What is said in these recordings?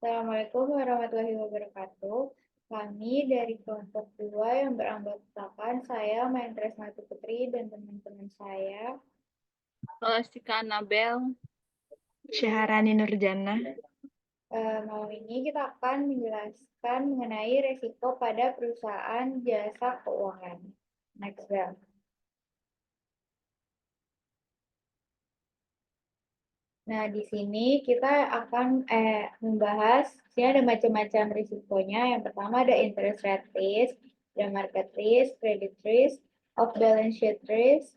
Assalamualaikum warahmatullahi wabarakatuh. Kami dari kelompok 2 yang beranggotakan saya, Mahendra Smati Putri, dan teman-teman saya. Scholastika Nabel. Syaharani Nurjana. Malam ini kita akan menjelaskan mengenai resiko pada perusahaan jasa keuangan. Next, Bel. Nah, di sini kita akan membahas, di sini ada macam-macam risikonya. Yang pertama ada interest rate risk, ada market risk, credit risk, off balance sheet risk,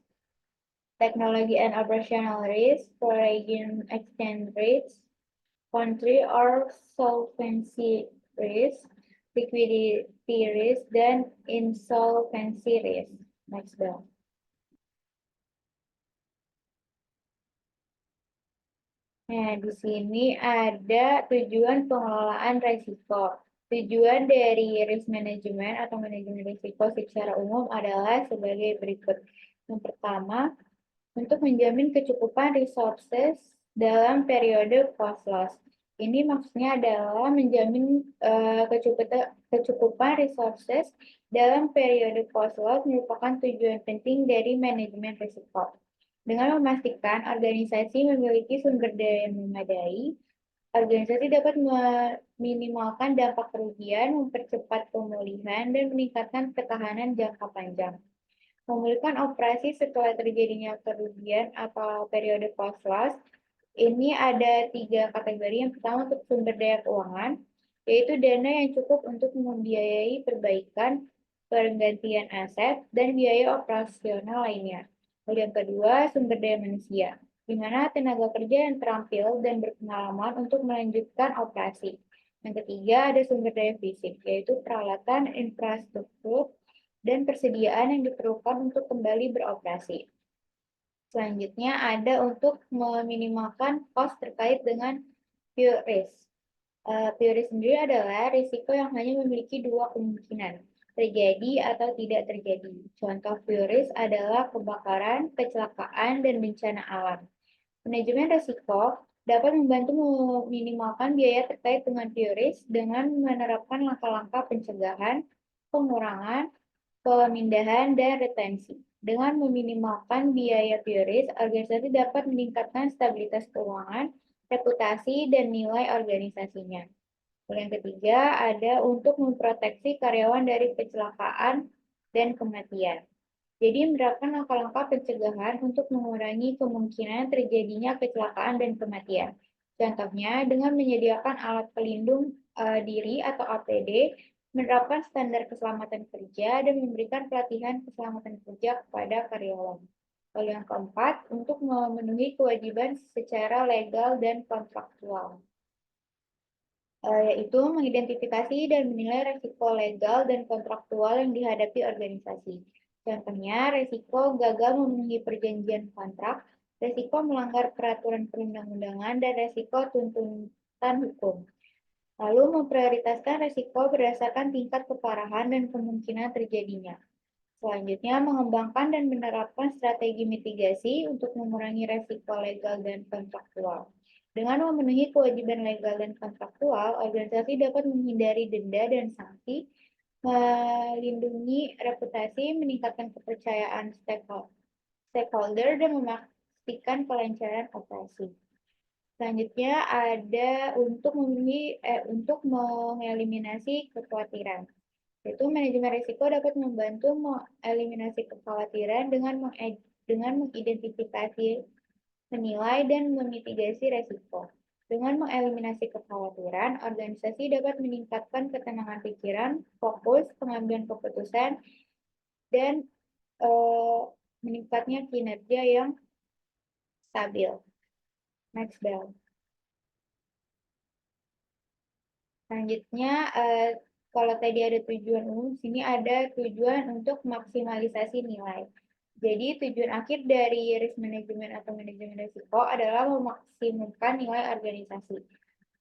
technology and operational risk, foreign exchange risk, country or solvency risk, liquidity risk, dan insolvency risk. Next, Bel. Nah, di sini ada tujuan pengelolaan risiko. Tujuan dari risk management atau manajemen risiko secara umum adalah sebagai berikut. Yang pertama, untuk menjamin kecukupan resources dalam periode post loss. Ini maksudnya adalah menjamin kecukupan resources dalam periode post loss merupakan tujuan penting dari manajemen risiko. Dengan memastikan organisasi memiliki sumber daya yang memadai, organisasi dapat meminimalkan dampak kerugian, mempercepat pemulihan, dan meningkatkan ketahanan jangka panjang. Memulihkan operasi setelah terjadinya kerugian atau periode post loss, ini ada 3 kategori. Yang pertama untuk sumber daya keuangan, yaitu dana yang cukup untuk membiayai perbaikan, penggantian aset, dan biaya operasional lainnya. Lalu yang kedua, sumber daya manusia, di mana tenaga kerja yang terampil dan berpengalaman untuk melanjutkan operasi. Yang ketiga, ada sumber daya fisik, yaitu peralatan, infrastruktur, dan persediaan yang diperlukan untuk kembali beroperasi. Selanjutnya ada untuk meminimalkan cost terkait dengan pure risk. Pure risk sendiri adalah risiko yang hanya memiliki 2 kemungkinan, terjadi atau tidak terjadi. Contoh pure risk adalah kebakaran, kecelakaan, dan bencana alam. Manajemen risiko dapat membantu meminimalkan biaya terkait dengan pure risk dengan menerapkan langkah-langkah pencegahan, pengurangan, pemindahan, dan retensi. Dengan meminimalkan biaya pure risk, organisasi dapat meningkatkan stabilitas keuangan, reputasi, dan nilai organisasinya. Yang ketiga, ada untuk memproteksi karyawan dari kecelakaan dan kematian. Jadi, menerapkan langkah-langkah pencegahan untuk mengurangi kemungkinan terjadinya kecelakaan dan kematian. Contohnya, dengan menyediakan alat pelindung diri atau APD, menerapkan standar keselamatan kerja, dan memberikan pelatihan keselamatan kerja kepada karyawan. Lalu yang keempat, untuk memenuhi kewajiban secara legal dan kontraktual, yaitu mengidentifikasi dan menilai risiko legal dan kontraktual yang dihadapi organisasi. Contohnya, risiko gagal memenuhi perjanjian kontrak, risiko melanggar peraturan perundang-undangan, dan risiko tuntutan hukum. Lalu memprioritaskan risiko berdasarkan tingkat keparahan dan kemungkinan terjadinya. Selanjutnya, mengembangkan dan menerapkan strategi mitigasi untuk mengurangi risiko legal dan kontraktual. Dengan memenuhi kewajiban legal dan kontraktual, organisasi dapat menghindari denda dan sanksi, melindungi reputasi, meningkatkan kepercayaan stakeholder, dan memastikan kelancaran operasi. Selanjutnya ada untuk mengeliminasi kekhawatiran. Yaitu manajemen risiko dapat membantu mengeliminasi kekhawatiran dengan mengidentifikasi, menilai, dan memitigasi risiko. Dengan mengeliminasi kekhawatiran, organisasi dapat meningkatkan ketenangan pikiran, fokus, pengambilan keputusan, dan meningkatnya kinerja yang stabil. Next, Bel. Selanjutnya, kalau tadi ada tujuan umum, sini ada tujuan untuk maksimalisasi nilai. Jadi tujuan akhir dari risk management atau manajemen risiko adalah memaksimumkan nilai organisasi.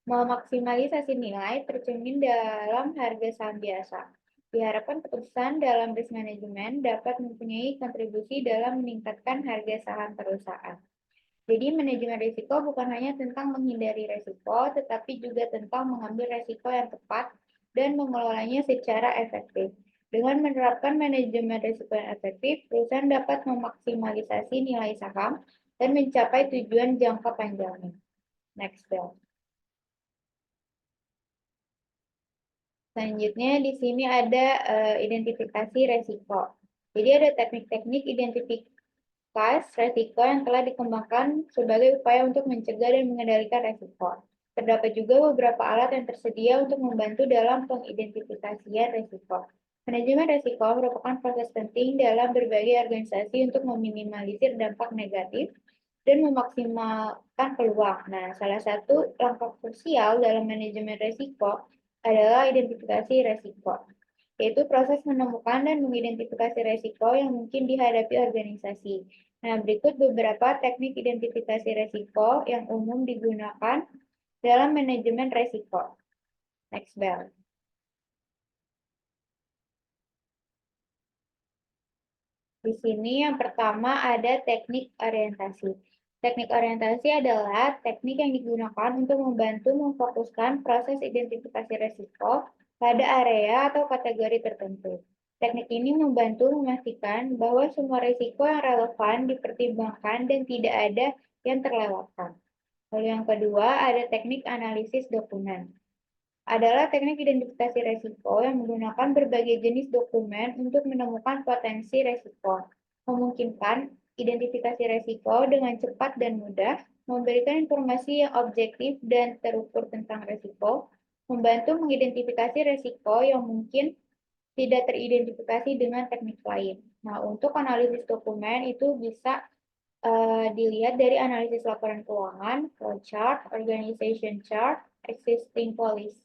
Memaksimalisasi nilai tercermin dalam harga saham biasa. Diharapkan keputusan dalam risk management dapat mempunyai kontribusi dalam meningkatkan harga saham perusahaan. Jadi manajemen risiko bukan hanya tentang menghindari risiko, tetapi juga tentang mengambil risiko yang tepat dan mengelolanya secara efektif. Dengan menerapkan manajemen risiko yang efektif, perusahaan dapat memaksimalisasi nilai saham dan mencapai tujuan jangka panjangnya. Next slide. Selanjutnya di sini ada identifikasi resiko. Jadi ada teknik-teknik identifikasi resiko yang telah dikembangkan sebagai upaya untuk mencegah dan mengendalikan resiko. Terdapat juga beberapa alat yang tersedia untuk membantu dalam pengidentifikasian resiko. Manajemen resiko merupakan proses penting dalam berbagai organisasi untuk meminimalisir dampak negatif dan memaksimalkan peluang. Nah, salah satu langkah krusial dalam manajemen resiko adalah identifikasi resiko, yaitu proses menemukan dan mengidentifikasi resiko yang mungkin dihadapi organisasi. Nah, berikut beberapa teknik identifikasi resiko yang umum digunakan dalam manajemen resiko. Next bell. Di sini yang pertama ada teknik orientasi. Teknik orientasi adalah teknik yang digunakan untuk membantu memfokuskan proses identifikasi resiko pada area atau kategori tertentu. Teknik ini membantu memastikan bahwa semua risiko yang relevan dipertimbangkan dan tidak ada yang terlewatkan. Lalu yang kedua ada teknik analisis dokumen. Adalah teknik identifikasi resiko yang menggunakan berbagai jenis dokumen untuk menemukan potensi resiko. Memungkinkan identifikasi resiko dengan cepat dan mudah, memberikan informasi yang objektif dan terukur tentang resiko, membantu mengidentifikasi resiko yang mungkin tidak teridentifikasi dengan teknik lain. Nah, untuk analisis dokumen itu bisa dilihat dari analisis laporan keuangan, flow chart, organization chart, existing policy,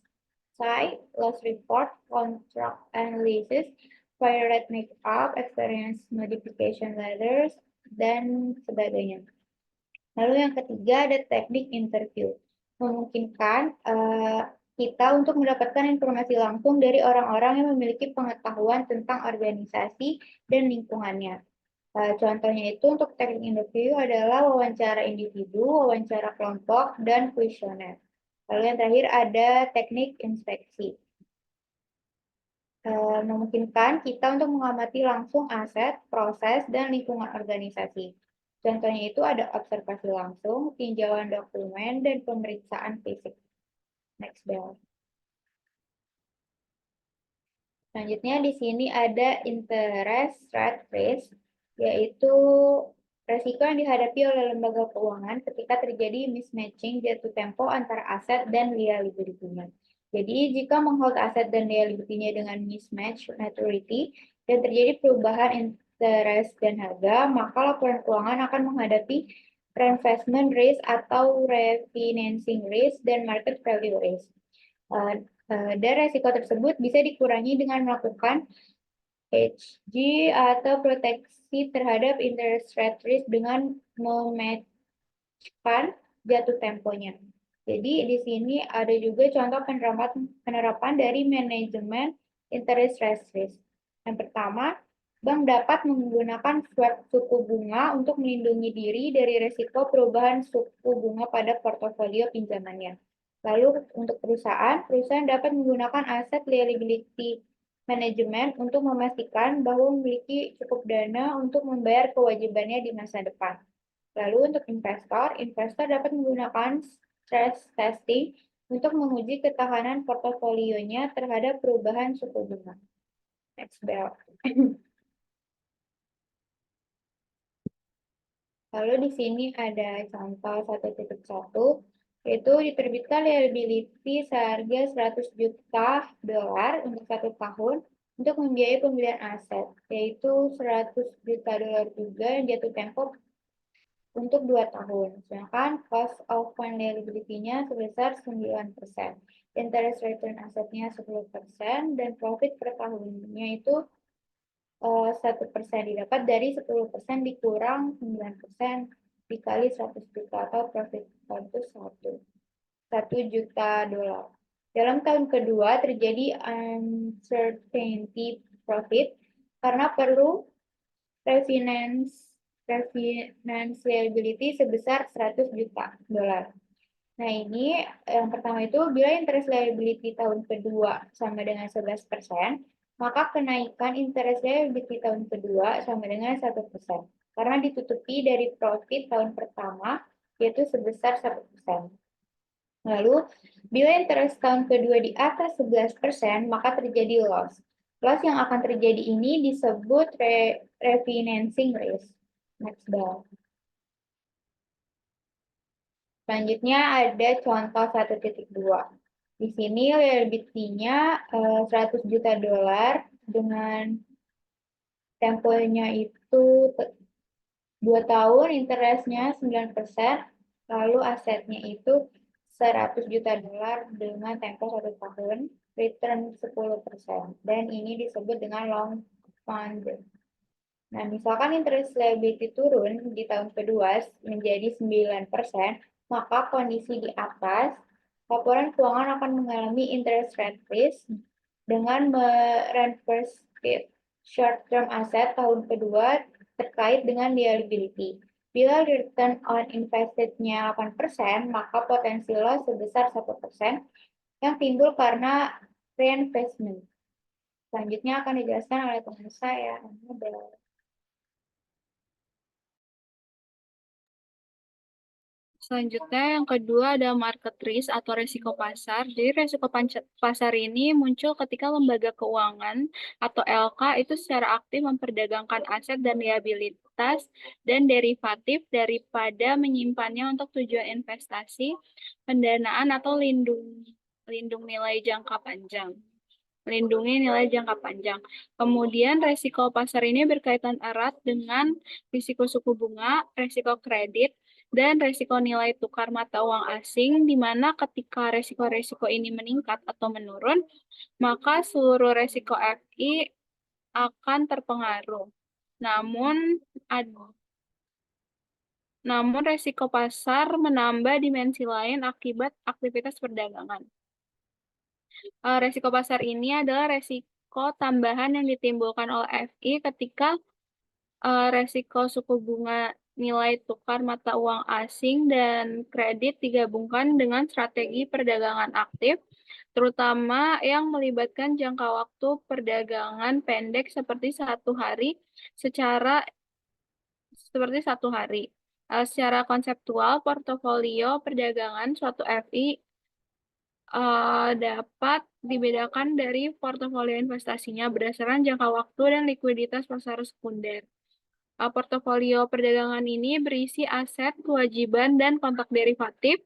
loss report, contract analysis, fire rate makeup, experience modification letters, dan sebagainya. Lalu yang ketiga ada teknik interview. Memungkinkan kita untuk mendapatkan informasi langsung dari orang-orang yang memiliki pengetahuan tentang organisasi dan lingkungannya. Contohnya itu untuk teknik interview adalah wawancara individu, wawancara kelompok, dan kuesioner. Lalu yang terakhir ada teknik inspeksi. Memungkinkan kita untuk mengamati langsung aset, proses, dan lingkungan organisasi. Contohnya itu ada observasi langsung, tinjauan dokumen, dan pemeriksaan fisik. Next bell. Selanjutnya di sini ada interest rate risk, yaitu resiko yang dihadapi oleh lembaga keuangan ketika terjadi mismatching jatuh tempo antara aset dan liability-nya. Jadi, jika menghold aset dan liability-nya dengan mismatch maturity dan terjadi perubahan interest dan harga, maka laporan keuangan akan menghadapi reinvestment risk atau refinancing risk dan market value risk. Dan resiko tersebut bisa dikurangi dengan melakukan hedge atau proteksi terhadap interest rate risk dengan mematchkan jatuh temponya. Jadi di sini ada juga contoh penerapan dari manajemen interest rate risk. Yang pertama, bank dapat menggunakan swap suku bunga untuk melindungi diri dari risiko perubahan suku bunga pada portofolio pinjamannya. Lalu untuk perusahaan dapat menggunakan aset liability management untuk memastikan bahwa memiliki cukup dana untuk membayar kewajibannya di masa depan. Lalu untuk investor dapat menggunakan stress testing untuk menguji ketahanan portofolionya terhadap perubahan suku bunga. Next bell. Lalu di sini ada contoh 1.1, yaitu diterbitkan liability seharga 100 juta dolar untuk 1 tahun untuk membiayai pembelian aset, yaitu 100 juta dolar juga yang jatuh tempo untuk 2 tahun. Sedangkan cost of fund liability-nya sebesar 9%. Interest return asetnya 10%, dan profit per tahunnya itu 1% didapat dari 10% dikurang 9% dikali 100 juta atau profit itu 1 juta dolar. Dalam tahun kedua terjadi uncertainty profit karena perlu refinance refinance liability sebesar 100 juta dolar. Nah, ini yang pertama itu bila interest liability tahun kedua sama dengan 11%, maka kenaikan interest liability tahun kedua sama dengan 1%. Karena ditutupi dari profit tahun pertama, yaitu sebesar 1%. Lalu, bila interest tahun kedua di atas 11%, maka terjadi loss. Loss yang akan terjadi ini disebut refinancing risk. Next down. Selanjutnya ada contoh 1.2. Di sini liability-nya 100 juta dolar dengan temponya itu 2 tahun, interestnya 9%, lalu asetnya itu 100 juta dolar dengan tempo 1 tahun, return 10%. Dan ini disebut dengan long fund. Nah, misalkan interest liability turun di tahun kedua menjadi 9%, maka kondisi di atas, laporan keuangan akan mengalami interest rate risk dengan mereverse short-term asset tahun kedua terkait dengan liability. Bila return on invested-nya 8%, maka potensi loss sebesar 1% yang timbul karena reinvestment. Selanjutnya akan dijelaskan oleh teman saya, Anabel. Selanjutnya yang kedua ada market risk atau resiko pasar. Jadi resiko pasar ini muncul ketika lembaga keuangan atau LK itu secara aktif memperdagangkan aset dan liabilitas dan derivatif daripada menyimpannya untuk tujuan investasi, pendanaan atau lindung nilai jangka panjang. Melindungi nilai jangka panjang. Kemudian resiko pasar ini berkaitan erat dengan risiko suku bunga, risiko kredit, dan resiko nilai tukar mata uang asing, di mana ketika resiko-resiko ini meningkat atau menurun, maka seluruh resiko FI akan terpengaruh. Namun resiko pasar menambah dimensi lain akibat aktivitas perdagangan. Resiko pasar ini adalah resiko tambahan yang ditimbulkan oleh FI ketika resiko suku bunga nilai tukar mata uang asing dan kredit digabungkan dengan strategi perdagangan aktif, terutama yang melibatkan jangka waktu perdagangan pendek seperti satu hari. Secara konseptual, portofolio perdagangan suatu FI dapat dibedakan dari portofolio investasinya berdasarkan jangka waktu dan likuiditas pasar sekunder. Portofolio perdagangan ini berisi aset, kewajiban, dan kontrak derivatif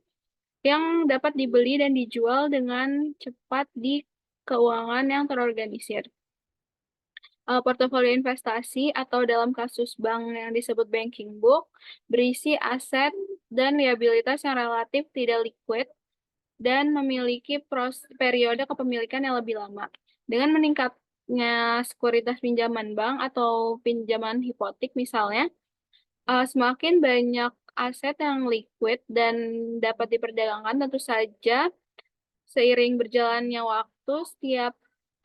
yang dapat dibeli dan dijual dengan cepat di keuangan yang terorganisir. Portofolio investasi atau dalam kasus bank yang disebut banking book berisi aset dan liabilitas yang relatif tidak liquid dan memiliki periode kepemilikan yang lebih lama. Dengan meningkatnya sekuritas pinjaman bank atau pinjaman hipotek misalnya, semakin banyak aset yang liquid dan dapat diperdagangkan, tentu saja seiring berjalannya waktu, setiap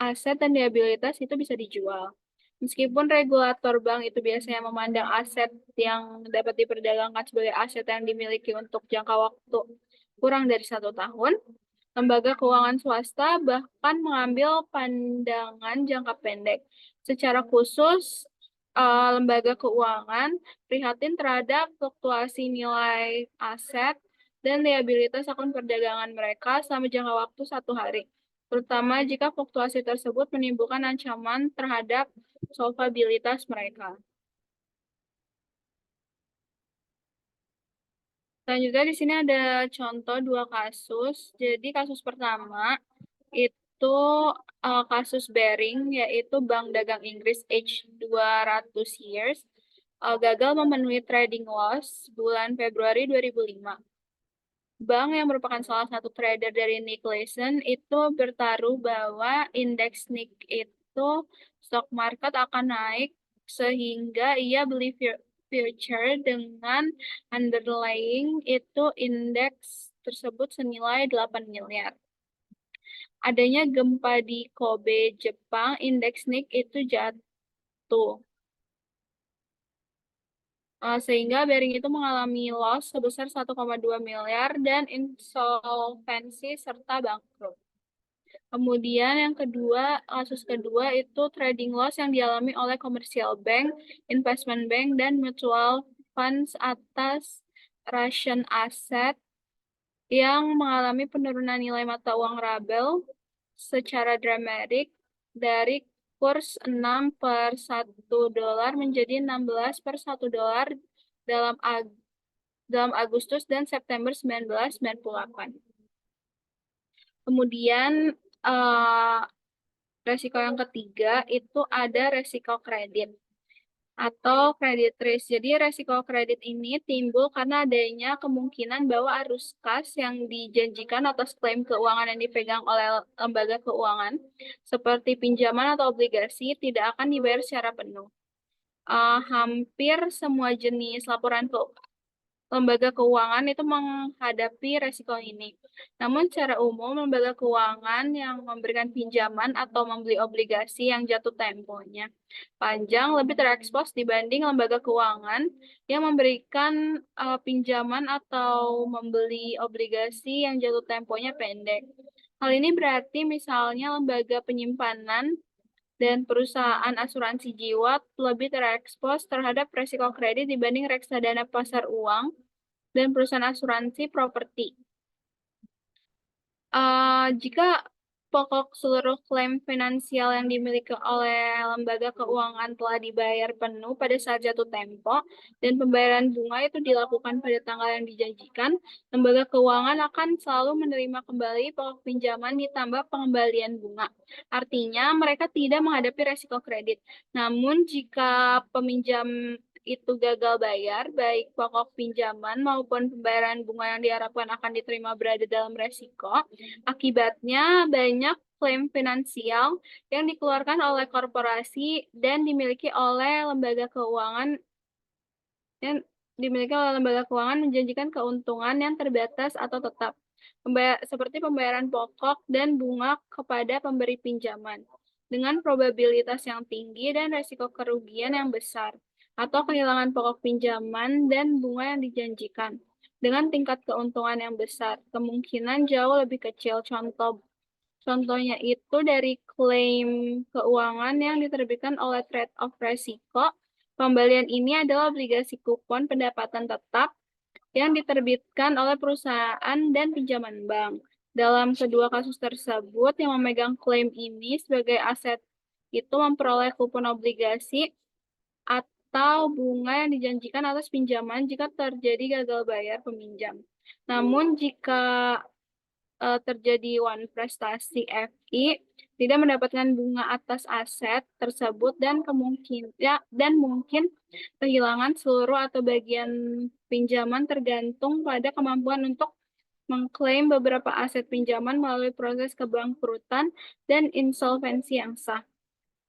aset dan liabilitas itu bisa dijual. Meskipun regulator bank itu biasanya memandang aset yang dapat diperdagangkan sebagai aset yang dimiliki untuk jangka waktu kurang dari 1 tahun, lembaga keuangan swasta bahkan mengambil pandangan jangka pendek. Secara khusus, lembaga keuangan prihatin terhadap fluktuasi nilai aset dan liabilitas akun perdagangan mereka selama jangka waktu 1 hari, terutama jika fluktuasi tersebut menimbulkan ancaman terhadap solvabilitas mereka. Selanjutnya di sini ada contoh 2 kasus. Jadi kasus pertama itu kasus Barings, yaitu Bank Dagang Inggris H 200 years gagal memenuhi trading loss bulan Februari 2005. Bank yang merupakan salah satu trader dari Nick Leeson itu bertaruh bahwa indeks Nick itu stock market akan naik sehingga ia beli future dengan underlying itu indeks tersebut senilai 8 miliar. Adanya gempa di Kobe, Jepang, indeks Nick itu jatuh. Sehingga Barings itu mengalami loss sebesar 1,2 miliar dan insolvensi serta bangkrut. Kemudian yang kedua, kasus kedua itu trading loss yang dialami oleh commercial bank, investment bank, dan mutual funds atas Russian asset yang mengalami penurunan nilai mata uang rabel secara dramatik dari kurs 6 per 1 dolar menjadi 16 per 1 dolar dalam Agustus dan September 1998. Kemudian resiko yang ketiga itu ada resiko kredit atau credit risk. Jadi resiko kredit ini timbul karena adanya kemungkinan bahwa arus kas yang dijanjikan atas klaim keuangan yang dipegang oleh lembaga keuangan seperti pinjaman atau obligasi tidak akan dibayar secara penuh. Hampir semua jenis laporan lembaga keuangan itu menghadapi resiko ini. Namun secara umum lembaga keuangan yang memberikan pinjaman atau membeli obligasi yang jatuh temponya panjang lebih terekspos dibanding lembaga keuangan yang memberikan pinjaman atau membeli obligasi yang jatuh temponya pendek. Hal ini berarti misalnya lembaga penyimpanan dan perusahaan asuransi jiwa lebih terekspos terhadap resiko kredit dibanding reksadana pasar uang dan perusahaan asuransi properti. Jika pokok seluruh klaim finansial yang dimiliki oleh lembaga keuangan telah dibayar penuh pada saat jatuh tempo dan pembayaran bunga itu dilakukan pada tanggal yang dijanjikan, lembaga keuangan akan selalu menerima kembali pokok pinjaman ditambah pengembalian bunga. Artinya mereka tidak menghadapi resiko kredit. Namun jika peminjam itu gagal bayar, baik pokok pinjaman maupun pembayaran bunga yang diharapkan akan diterima berada dalam resiko. Akibatnya, banyak klaim finansial yang dikeluarkan oleh korporasi dan dimiliki oleh lembaga keuangan menjanjikan keuntungan yang terbatas atau tetap, seperti pembayaran pokok dan bunga kepada pemberi pinjaman, dengan probabilitas yang tinggi dan risiko kerugian yang besar, atau kehilangan pokok pinjaman dan bunga yang dijanjikan dengan tingkat keuntungan yang besar, kemungkinan jauh lebih kecil. Contohnya itu dari klaim keuangan yang diterbitkan oleh trade-off resiko. Pembelian ini adalah obligasi kupon pendapatan tetap yang diterbitkan oleh perusahaan dan pinjaman bank. Dalam kedua kasus tersebut, yang memegang klaim ini sebagai aset itu memperoleh kupon obligasi atau bunga yang dijanjikan atas pinjaman jika terjadi gagal bayar peminjam. Namun jika terjadi one prestasi FI tidak mendapatkan bunga atas aset tersebut dan mungkin kehilangan seluruh atau bagian pinjaman tergantung pada kemampuan untuk mengklaim beberapa aset pinjaman melalui proses kebangkrutan dan insolvensi yang sah.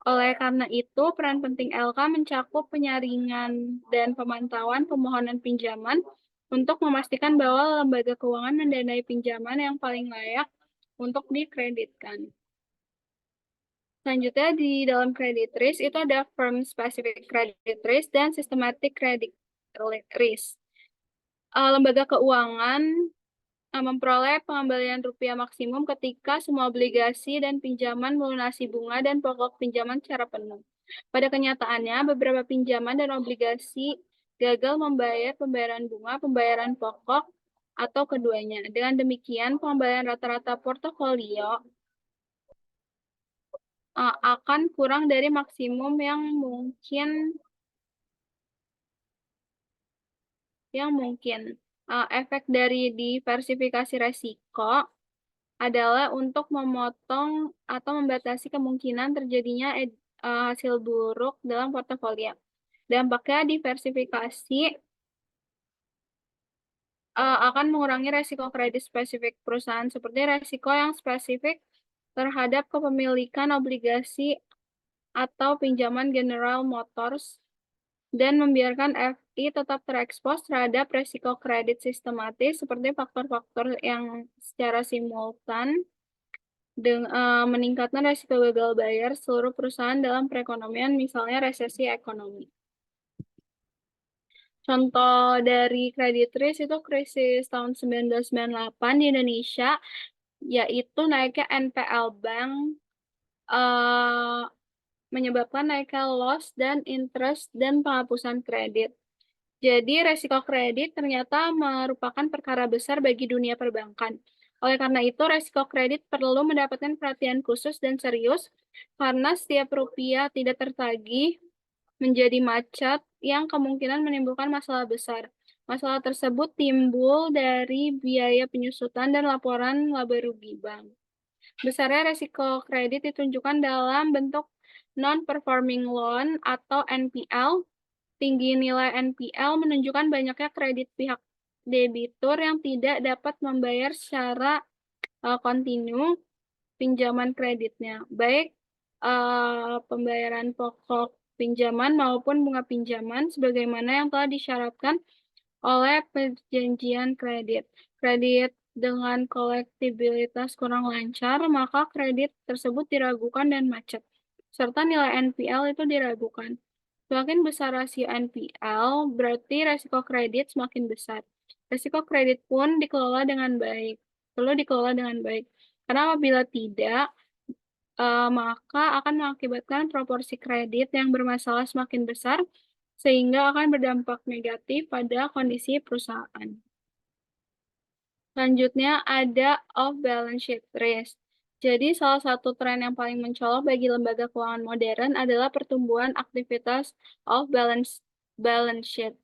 Oleh karena itu, peran penting LK mencakup penyaringan dan pemantauan pemohonan pinjaman untuk memastikan bahwa lembaga keuangan mendanai pinjaman yang paling layak untuk dikreditkan. Selanjutnya, di dalam credit risk itu ada firm specific credit risk dan systematic credit risk. Lembaga keuangan memperoleh pengembalian rupiah maksimum ketika semua obligasi dan pinjaman melunasi bunga dan pokok pinjaman secara penuh. Pada kenyataannya, beberapa pinjaman dan obligasi gagal membayar pembayaran bunga, pembayaran pokok, atau keduanya. Dengan demikian, pengembalian rata-rata portofolio akan kurang dari maksimum yang mungkin. Efek dari diversifikasi resiko adalah untuk memotong atau membatasi kemungkinan terjadinya hasil buruk dalam portofolio. Dampaknya diversifikasi akan mengurangi resiko kredit spesifik perusahaan seperti resiko yang spesifik terhadap kepemilikan obligasi atau pinjaman General Motors dan membiarkan FI tetap terekspos terhadap resiko kredit sistematis seperti faktor-faktor yang secara simultan meningkatkan resiko gagal bayar seluruh perusahaan dalam perekonomian, misalnya resesi ekonomi. Contoh dari credit risk itu krisis tahun 1998 di Indonesia, yaitu naiknya NPL bank menyebabkan naiknya loss dan interest dan penghapusan kredit. Jadi resiko kredit ternyata merupakan perkara besar bagi dunia perbankan. Oleh karena itu, resiko kredit perlu mendapatkan perhatian khusus dan serius karena setiap rupiah tidak tertagih menjadi macet yang kemungkinan menimbulkan masalah besar. Masalah tersebut timbul dari biaya penyusutan dan laporan laba rugi bank. Besarnya resiko kredit ditunjukkan dalam bentuk non-performing loan atau NPL. Tinggi nilai NPL menunjukkan banyaknya kredit pihak debitur yang tidak dapat membayar secara kontinu pinjaman kreditnya, baik pembayaran pokok pinjaman maupun bunga pinjaman sebagaimana yang telah disyaratkan oleh perjanjian kredit. Kredit dengan kolektibilitas kurang lancar, maka kredit tersebut diragukan dan macet, serta nilai NPL itu diragukan. Semakin besar rasio NPL, berarti resiko kredit semakin besar. Resiko kredit pun dikelola dengan baik, perlu dikelola dengan baik. Karena apabila tidak, maka akan mengakibatkan proporsi kredit yang bermasalah semakin besar, sehingga akan berdampak negatif pada kondisi perusahaan. Selanjutnya ada off-balance sheet risk. Jadi salah satu tren yang paling mencolok bagi lembaga keuangan modern adalah pertumbuhan aktivitas off-balance sheet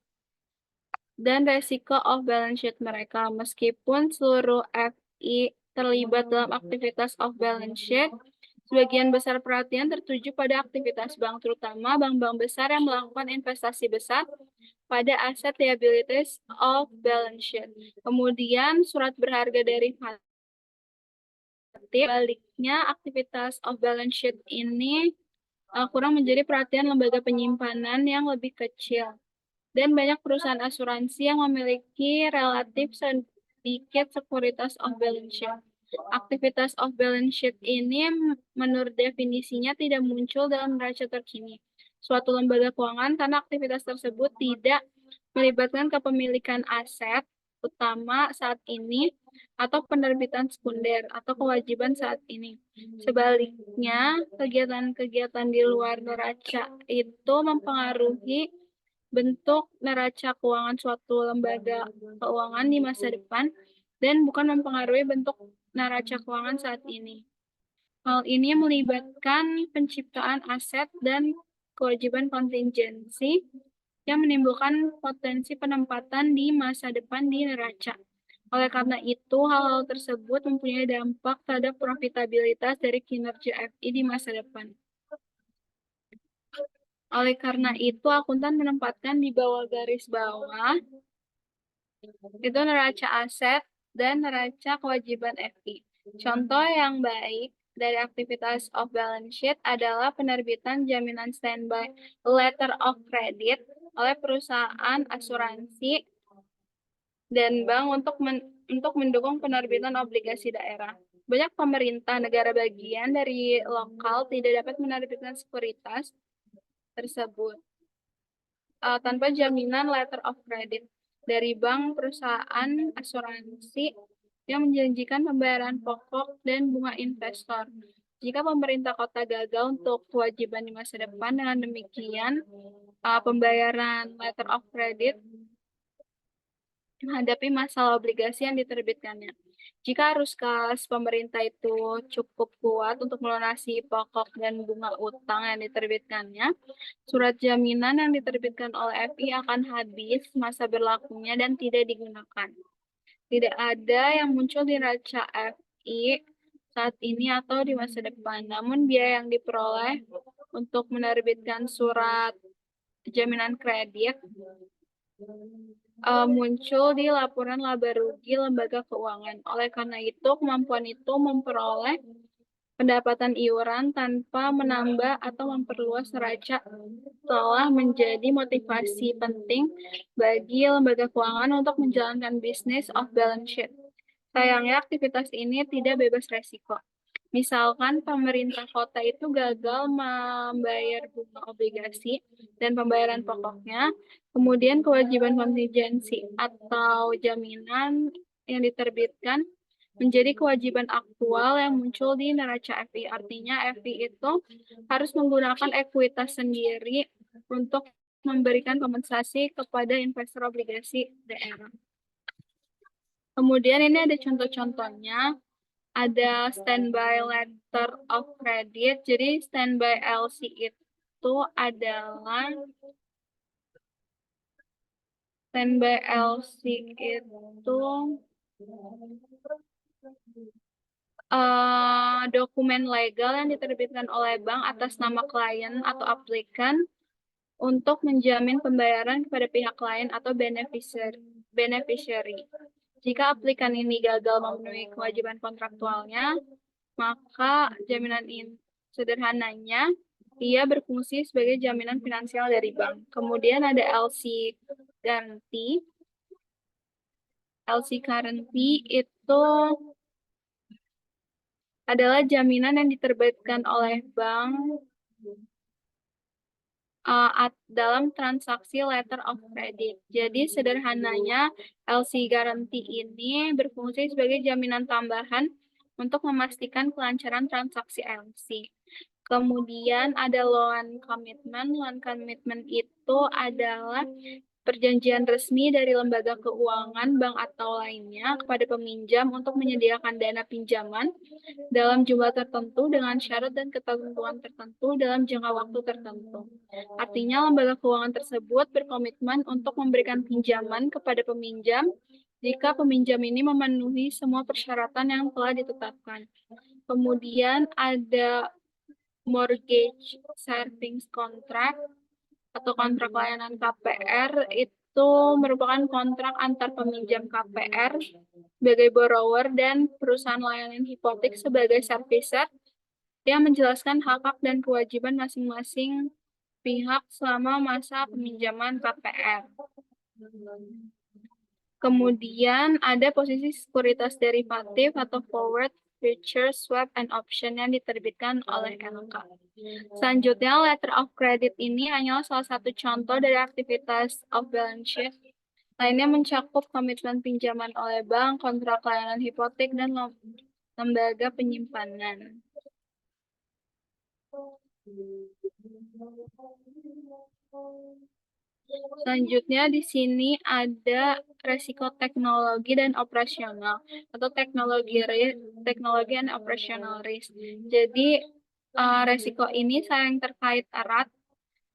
dan resiko off-balance sheet mereka. Meskipun seluruh FI terlibat dalam aktivitas off-balance sheet, sebagian besar perhatian tertuju pada aktivitas bank, terutama bank-bank besar yang melakukan investasi besar pada aset liabilities off-balance sheet. Kemudian surat berharga derivatif. Baliknya, aktivitas off-balance sheet ini kurang menjadi perhatian lembaga penyimpanan yang lebih kecil. Dan banyak perusahaan asuransi yang memiliki relatif sedikit sekuritas off-balance sheet. Aktivitas off-balance sheet ini menurut definisinya tidak muncul dalam neraca terkini suatu lembaga keuangan karena aktivitas tersebut tidak melibatkan kepemilikan aset utama saat ini atau penerbitan sekunder atau kewajiban saat ini. Sebaliknya, kegiatan-kegiatan di luar neraca itu mempengaruhi bentuk neraca keuangan suatu lembaga keuangan di masa depan dan bukan mempengaruhi bentuk neraca keuangan saat ini. Hal ini melibatkan penciptaan aset dan kewajiban kontingensi yang menimbulkan potensi penempatan di masa depan di neraca. Oleh karena itu, hal-hal tersebut mempunyai dampak terhadap profitabilitas dari kinerja FI di masa depan. Oleh karena itu, akuntan menempatkan di bawah garis bawah itu neraca aset dan neraca kewajiban FI. Contoh yang baik dari aktivitas off-balance sheet adalah penerbitan jaminan standby letter of credit oleh perusahaan asuransi dan bank untuk mendukung penerbitan obligasi daerah. Banyak pemerintah negara bagian dari lokal tidak dapat menerbitkan sekuritas tersebut tanpa jaminan letter of credit dari bank perusahaan asuransi yang menjanjikan pembayaran pokok dan bunga investor. Jika pemerintah kota gagal untuk kewajiban di masa depan, dengan demikian pembayaran letter of credit menghadapi masalah obligasi yang diterbitkannya. Jika arus kas pemerintah itu cukup kuat untuk melunasi pokok dan bunga utang yang diterbitkannya, surat jaminan yang diterbitkan oleh FI akan habis masa berlakunya dan tidak digunakan. Tidak ada yang muncul di neraca FI saat ini atau di masa depan. Namun biaya yang diperoleh untuk menerbitkan surat jaminan kredit muncul di laporan laba rugi lembaga keuangan. Oleh karena itu, kemampuan itu memperoleh pendapatan iuran tanpa menambah atau memperluas neraca telah menjadi motivasi penting bagi lembaga keuangan untuk menjalankan bisnis off balance sheet. Sayangnya, aktivitas ini tidak bebas resiko. Misalkan pemerintah kota itu gagal membayar bunga obligasi dan pembayaran pokoknya, kemudian kewajiban kontingensi atau jaminan yang diterbitkan menjadi kewajiban aktual yang muncul di neraca FI. Artinya FI itu harus menggunakan ekuitas sendiri untuk memberikan kompensasi kepada investor obligasi daerah. Kemudian ini ada contoh-contohnya. Ada standby letter of credit. Jadi standby LC itu adalah standby LC itu dokumen legal yang diterbitkan oleh bank atas nama klien atau aplikan untuk menjamin pembayaran kepada pihak lain atau beneficiary. Jika aplikan ini gagal memenuhi kewajiban kontraktualnya, maka jaminan ini sederhananya ia berfungsi sebagai jaminan finansial dari bank. Kemudian ada LC guarantee. LC guarantee itu adalah jaminan yang diterbitkan oleh bank dalam transaksi letter of credit. Jadi sederhananya LC guarantee ini berfungsi sebagai jaminan tambahan untuk memastikan kelancaran transaksi LC. Kemudian ada loan commitment. Loan commitment itu adalah perjanjian resmi dari lembaga keuangan, bank atau lainnya kepada peminjam untuk menyediakan dana pinjaman dalam jumlah tertentu dengan syarat dan ketentuan tertentu dalam jangka waktu tertentu. Artinya lembaga keuangan tersebut berkomitmen untuk memberikan pinjaman kepada peminjam jika peminjam ini memenuhi semua persyaratan yang telah ditetapkan. Kemudian ada mortgage savings contract atau kontrak layanan KPR. Itu merupakan kontrak antar peminjam KPR sebagai borrower dan perusahaan layanan hipotek sebagai servicer yang menjelaskan hak-hak dan kewajiban masing-masing pihak selama masa peminjaman KPR. Kemudian ada posisi sekuritas derivatif atau forward, future, swap, and option yang diterbitkan oleh LK. Selanjutnya, letter of credit ini hanyalah salah satu contoh dari aktivitas off balance sheet. Lainnya mencakup komitmen pinjaman oleh bank, kontrak layanan hipotek, dan lembaga penyimpanan. Selanjutnya di sini ada resiko teknologi dan operasional atau teknologi and operational risk. Jadi resiko ini saling terkait erat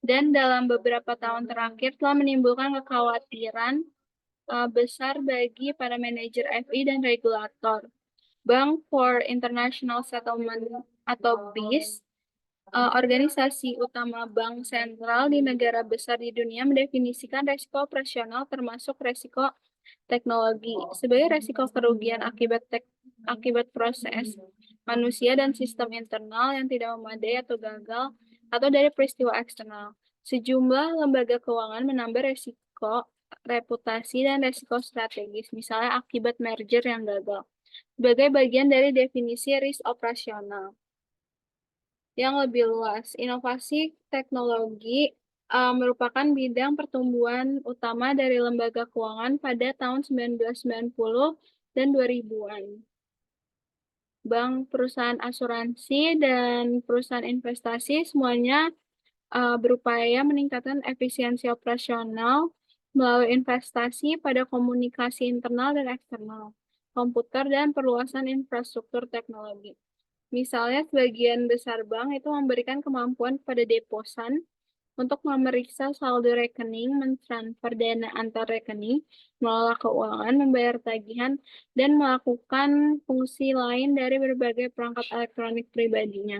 dan dalam beberapa tahun terakhir telah menimbulkan kekhawatiran besar bagi para manajer FI dan regulator. Bank for International Settlement atau BIS, organisasi utama bank sentral di negara besar di dunia, mendefinisikan resiko operasional termasuk resiko teknologi sebagai resiko kerugian akibat proses manusia dan sistem internal yang tidak memadai atau gagal atau dari peristiwa eksternal. Sejumlah lembaga keuangan menambah resiko reputasi dan resiko strategis, misalnya akibat merger yang gagal, sebagai bagian dari definisi risk operasional yang lebih luas. Inovasi teknologi merupakan bidang pertumbuhan utama dari lembaga keuangan pada tahun 1990 dan 2000-an. Bank, perusahaan asuransi, dan perusahaan investasi semuanya berupaya meningkatkan efisiensi operasional melalui investasi pada komunikasi internal dan eksternal, komputer, dan perluasan infrastruktur teknologi. Misalnya, sebagian besar bank itu memberikan kemampuan kepada deposan untuk memeriksa saldo rekening, mentransfer dana antar rekening, mengelola keuangan, membayar tagihan, dan melakukan fungsi lain dari berbagai perangkat elektronik pribadinya.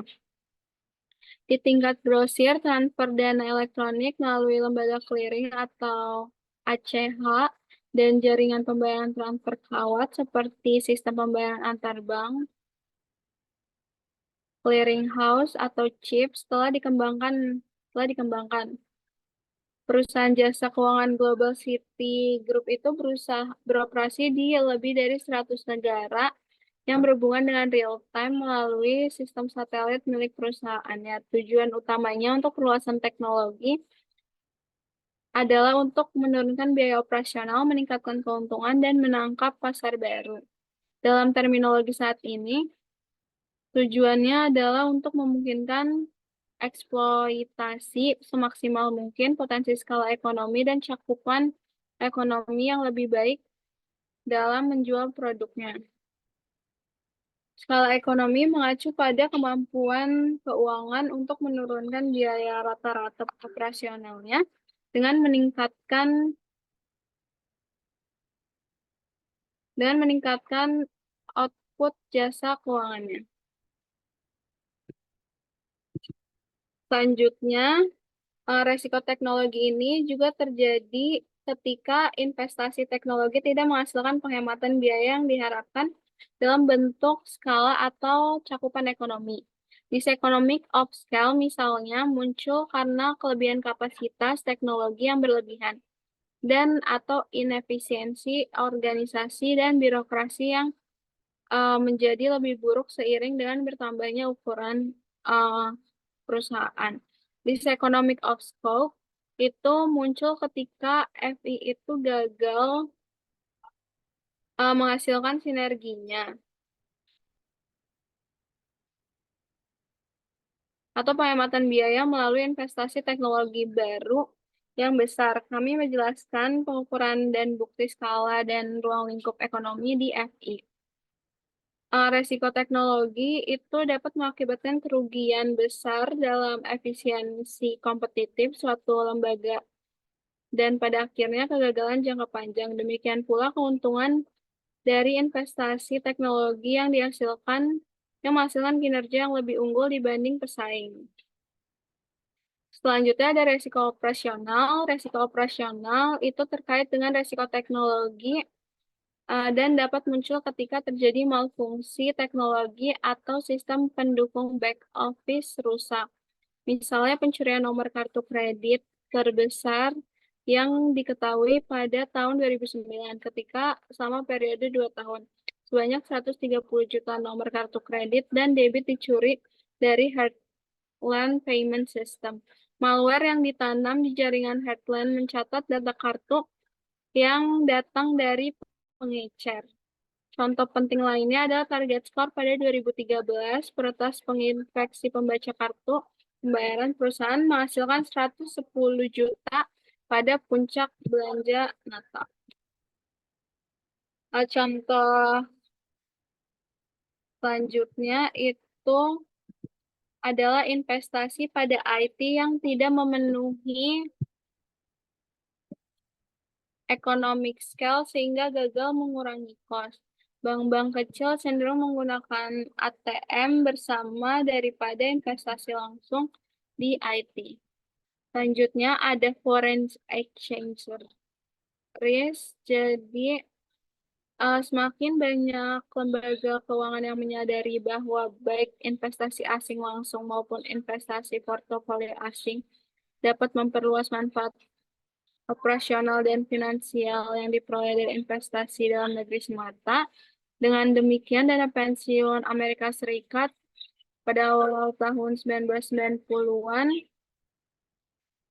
Di tingkat grosir, transfer dana elektronik melalui lembaga clearing atau ACH dan jaringan pembayaran transfer kawat seperti sistem pembayaran antar bank, clearing house atau CHIPS telah dikembangkan. Perusahaan jasa keuangan Global City Group itu beroperasi di lebih dari 100 negara yang berhubungan dengan real-time melalui sistem satelit milik perusahaannya. Tujuan utamanya untuk perluasan teknologi adalah untuk menurunkan biaya operasional, meningkatkan keuntungan, dan menangkap pasar baru. Dalam terminologi saat ini, tujuannya adalah untuk memungkinkan eksploitasi semaksimal mungkin potensi skala ekonomi dan cakupan ekonomi yang lebih baik dalam menjual produknya. Skala ekonomi mengacu pada kemampuan keuangan untuk menurunkan biaya rata-rata operasionalnya dengan meningkatkan output jasa keuangannya. Selanjutnya, resiko teknologi ini juga terjadi ketika investasi teknologi tidak menghasilkan penghematan biaya yang diharapkan dalam bentuk skala atau cakupan ekonomi. Diseconomic of scale misalnya muncul karena kelebihan kapasitas teknologi yang berlebihan dan atau inefisiensi organisasi dan birokrasi yang menjadi lebih buruk seiring dengan bertambahnya ukuran perusahaan. Diseconomic of scope itu muncul ketika FI itu gagal menghasilkan sinerginya atau penghematan biaya melalui investasi teknologi baru yang besar. Kami menjelaskan pengukuran dan bukti skala dan ruang lingkup ekonomi di FI. Resiko teknologi itu dapat mengakibatkan kerugian besar dalam efisiensi kompetitif suatu lembaga dan pada akhirnya kegagalan jangka panjang. Demikian pula keuntungan dari investasi teknologi yang menghasilkan kinerja yang lebih unggul dibanding pesaing. Selanjutnya ada resiko operasional. Resiko operasional itu terkait dengan resiko teknologi dan dapat muncul ketika terjadi malfungsi teknologi atau sistem pendukung back office rusak. Misalnya pencurian nomor kartu kredit terbesar yang diketahui pada tahun 2009 ketika selama periode 2 tahun. Sebanyak 130 juta nomor kartu kredit dan debit dicuri dari Heartland Payment System. Malware yang ditanam di jaringan Heartland mencatat data kartu yang datang dari pengecer. Contoh penting lainnya adalah target skor pada 2013, peretas penginfeksi pembaca kartu pembayaran perusahaan menghasilkan 110 juta pada puncak belanja Natal. Contoh selanjutnya itu adalah investasi pada IT yang tidak memenuhi economic scale sehingga gagal mengurangi cost. Bank-bank kecil cenderung menggunakan ATM bersama daripada investasi langsung di IT. Selanjutnya ada foreign exchange risk. Jadi semakin banyak lembaga keuangan yang menyadari bahwa baik investasi asing langsung maupun investasi portofolio asing dapat memperluas manfaat operasional dan finansial yang diperoleh dari investasi dalam negeri semata. Dengan demikian, dana pensiun Amerika Serikat pada awal tahun 1990-an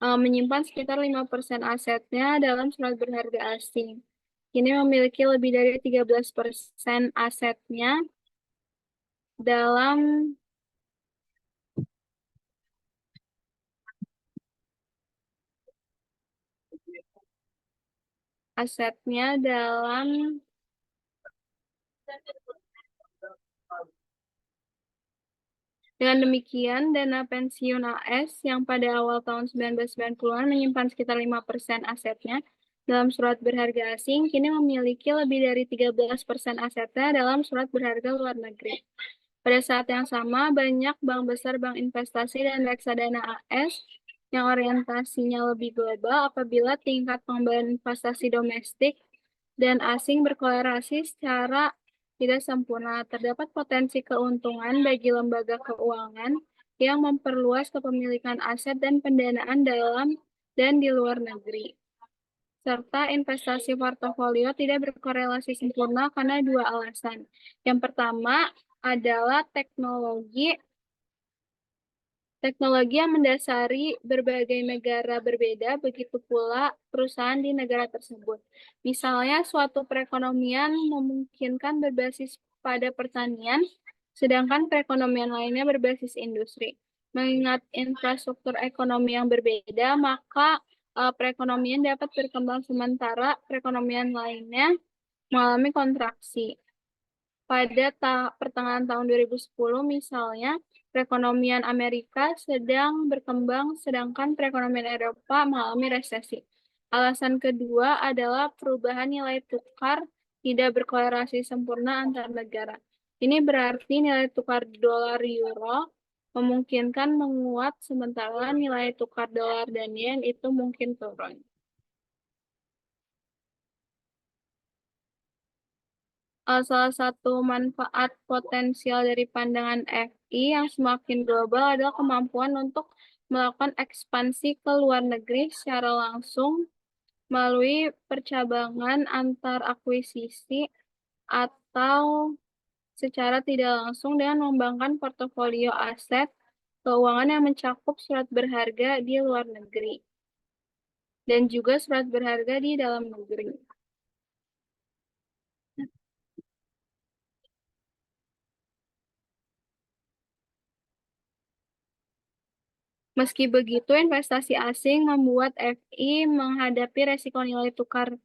menyimpan sekitar 5% asetnya dalam surat berharga asing. Kini memiliki lebih dari 13% asetnya dalam Dengan demikian, dana pensiun AS yang pada awal tahun 1990-an menyimpan sekitar 5% asetnya dalam surat berharga asing, kini memiliki lebih dari 13% asetnya dalam surat berharga luar negeri. Pada saat yang sama, banyak bank besar, bank investasi, dan reksadana AS yang orientasinya lebih global apabila tingkat pengembangan investasi domestik dan asing berkolerasi secara tidak sempurna. Terdapat potensi keuntungan bagi lembaga keuangan yang memperluas kepemilikan aset dan pendanaan dalam dan di luar negeri. serta investasi portofolio tidak berkorelasi sempurna karena dua alasan. Yang pertama adalah teknologi yang mendasari berbagai negara berbeda, begitu pula perusahaan di negara tersebut. Misalnya, suatu perekonomian memungkinkan berbasis pada pertanian, sedangkan perekonomian lainnya berbasis industri. Mengingat infrastruktur ekonomi yang berbeda, maka perekonomian dapat berkembang sementara perekonomian lainnya mengalami kontraksi. Pada pertengahan tahun 2010 misalnya, perekonomian Amerika sedang berkembang sedangkan perekonomian Eropa mengalami resesi. Alasan kedua adalah perubahan nilai tukar tidak berkorelasi sempurna antar negara. Ini berarti nilai tukar dolar euro memungkinkan menguat sementara nilai tukar dolar dan yen itu mungkin turun. Salah satu manfaat potensial dari pandangan FI yang semakin global adalah kemampuan untuk melakukan ekspansi ke luar negeri secara langsung melalui percabangan antar akuisisi atau secara tidak langsung dengan mengembangkan portofolio aset keuangan yang mencakup surat berharga di luar negeri dan juga surat berharga di dalam negeri. Meski begitu, investasi asing membuat FI menghadapi resiko nilai tukar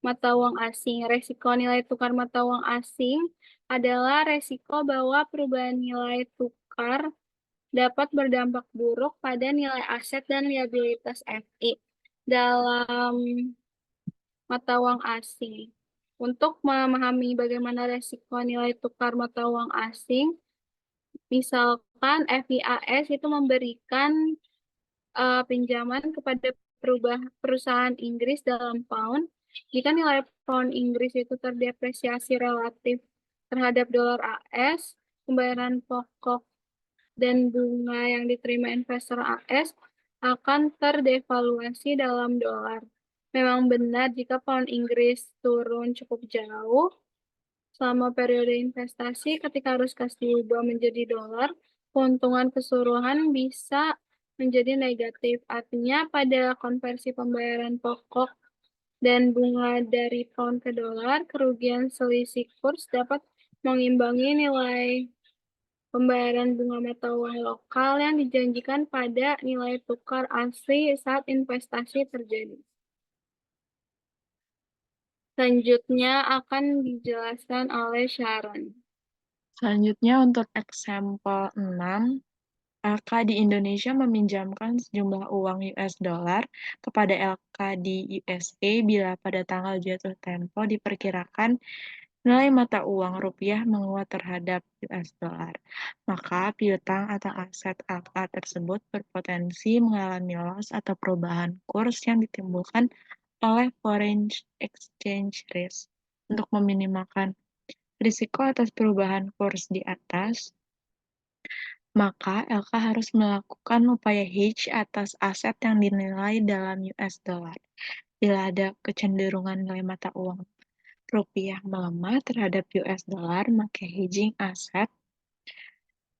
mata uang asing. Resiko nilai tukar mata uang asing adalah resiko bahwa perubahan nilai tukar dapat berdampak buruk pada nilai aset dan liabilitas FI dalam mata uang asing. Untuk memahami bagaimana resiko nilai tukar mata uang asing, misalkan FIAS itu memberikan pinjaman kepada perusahaan Inggris dalam pound, jika nilai pound Inggris itu terdepresiasi relatif terhadap dolar AS, pembayaran pokok dan bunga yang diterima investor AS akan terdevaluasi dalam dolar. Memang benar jika pound Inggris turun cukup jauh selama periode investasi, ketika arus kas diubah menjadi dolar, keuntungan keseluruhan bisa menjadi negatif. Artinya pada konversi pembayaran pokok dan bunga dari pound ke dolar, kerugian selisih kurs dapat mengimbangi nilai pembayaran bunga mata uang lokal yang dijanjikan pada nilai tukar asli saat investasi terjadi. Selanjutnya akan dijelaskan oleh Sharon. Selanjutnya untuk example 6, LK di Indonesia meminjamkan sejumlah uang US dollar kepada LK di USA bila pada tanggal jatuh tempo diperkirakan nilai mata uang rupiah menguat terhadap US dollar. Maka piutang atau aset LK tersebut berpotensi mengalami loss atau perubahan kurs yang ditimbulkan oleh foreign exchange risk. Untuk meminimalkan risiko atas perubahan kurs di atas, maka LK harus melakukan upaya hedge atas aset yang dinilai dalam US dollar. Bila ada kecenderungan nilai mata uang rupiah melemah terhadap US dollar, maka hedging aset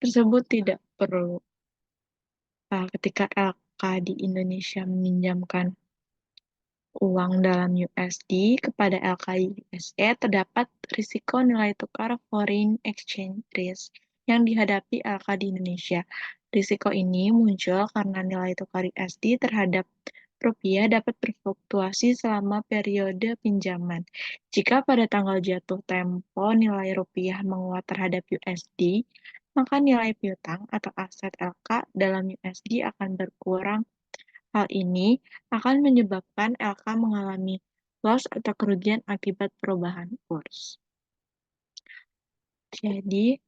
tersebut tidak perlu. Ketika LK di Indonesia meminjamkan uang dalam USD kepada LK di USA, terdapat risiko nilai tukar foreign exchange risk yang dihadapi LK di Indonesia. Risiko ini muncul karena nilai tukar USD terhadap rupiah dapat berfluktuasi selama periode pinjaman. Jika pada tanggal jatuh tempo nilai rupiah menguat terhadap USD, maka nilai piutang atau aset LK dalam USD akan berkurang. Hal ini akan menyebabkan LK mengalami loss atau kerugian akibat perubahan kurs. Jadi,